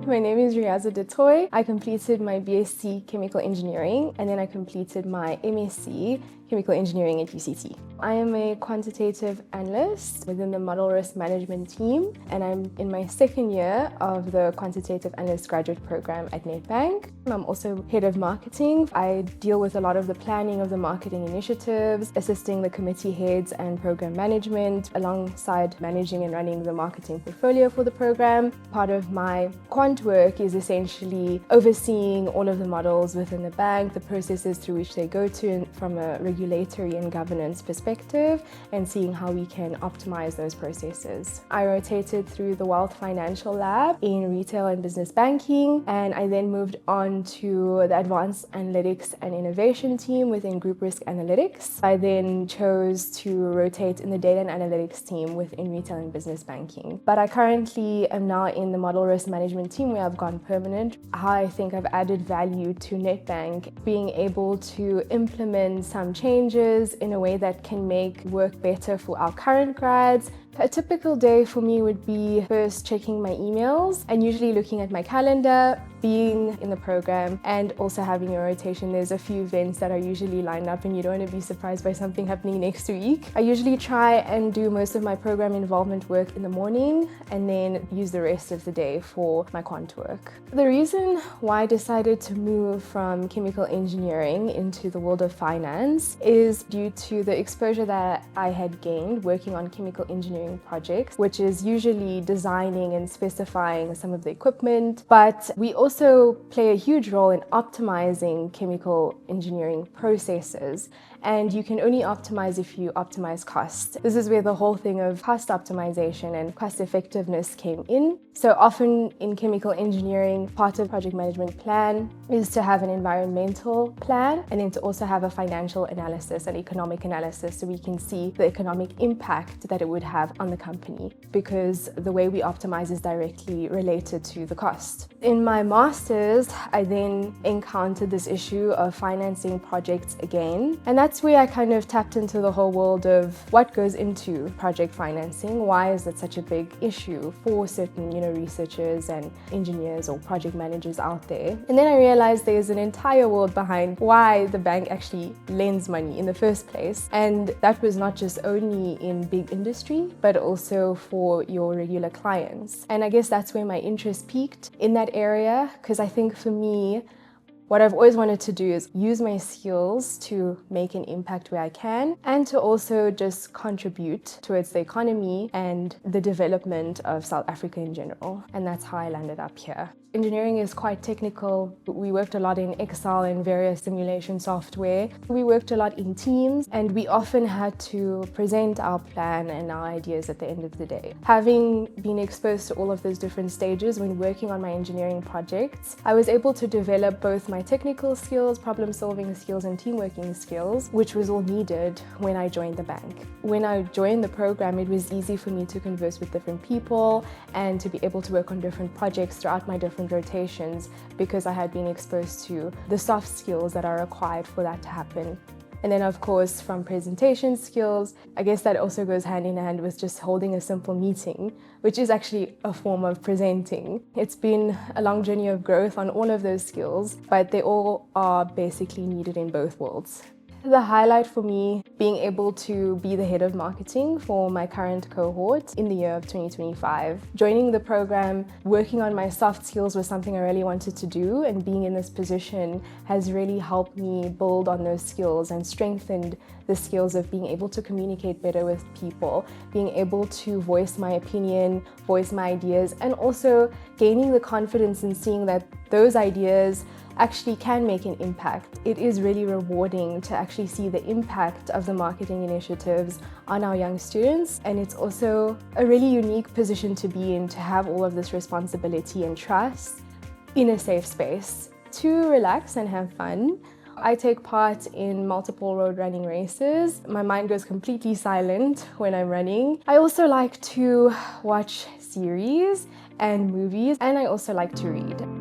My name is Riyazah Du Toit. I completed my BSc Chemical Engineering and then I completed my MSc Chemical Engineering at UCT. I am a quantitative analyst within the Model Risk Management team, and I'm in my second year of the Quantitative Analyst Graduate Program at Nedbank. I'm also head of marketing. I deal with a lot of the planning of the marketing initiatives, assisting the committee heads and program management, alongside managing and running the marketing portfolio for the program. Part of my quant work is essentially overseeing all of the models within the bank, the processes through which they go to from a regulatory and governance perspective, and seeing how we can optimize those processes. I rotated through the Wealth Financial Lab in retail and business banking, and I then moved on to the Advanced Analytics and Innovation team within Group Risk Analytics. I then chose to rotate in the Data and Analytics team within retail and business banking. But I currently am now in the Model Risk Management team where I've gone permanent. How I think I've added value to Nedbank, being able to implement some changes in a way that can make work better for our current grads. A typical day for me would be first checking my emails and usually looking at my calendar, being in the program, and also having a rotation. There's a few events that are usually lined up and you don't want to be surprised by something happening next week. I usually try and do most of my program involvement work in the morning and then use the rest of the day for my quant work. The reason why I decided to move from chemical engineering into the world of finance is due to the exposure that I had gained working on chemical engineering projects, which is usually designing and specifying some of the equipment, but we also play a huge role in optimizing chemical engineering processes. And you can only optimize if you optimize cost. This is where the whole thing of cost optimization and cost effectiveness came in. So often in chemical engineering, part of project management plan is to have an environmental plan and then to also have a financial analysis, an economic analysis, so we can see the economic impact that it would have on the company, because the way we optimize is directly related to the cost. In my master's, I then encountered this issue of financing projects again, and that's where I kind of tapped into the whole world of what goes into project financing. Why is it such a big issue for certain, researchers and engineers or project managers out there? And then I realized there's an entire world behind why the bank actually lends money in the first place. And that was not just only in big industry, but also for your regular clients. And I guess that's where my interest peaked in that area, because I think for me, what I've always wanted to do is use my skills to make an impact where I can and to also just contribute towards the economy and the development of South Africa in general. And that's how I landed up here. Engineering is quite technical. We worked a lot in Excel and various simulation software. We worked a lot in teams and we often had to present our plan and our ideas at the end of the day. Having been exposed to all of those different stages when working on my engineering projects, I was able to develop both my technical skills, problem-solving skills, and team working skills, which was all needed when I joined the bank. When I joined the program, it was easy for me to converse with different people and to be able to work on different projects throughout my different rotations, because I had been exposed to the soft skills that are required for that to happen. And then of course, from presentation skills, I guess that also goes hand in hand with just holding a simple meeting, which is actually a form of presenting. It's been a long journey of growth on all of those skills, but they all are basically needed in both worlds. The highlight for me, being able to be the head of marketing for my current cohort in the year of 2025. Joining the program, working on my soft skills was something I really wanted to do, and being in this position has really helped me build on those skills and strengthened the skills of being able to communicate better with people, being able to voice my opinion, voice my ideas, and also gaining the confidence in seeing that those ideas actually can make an impact. It is really rewarding to actually see the impact of the marketing initiatives on our young students, and it's also a really unique position to be in, to have all of this responsibility and trust in a safe space to relax and have fun. I take part in multiple road running races. My mind goes completely silent when I'm running. I also like to watch series and movies, and I also like to read.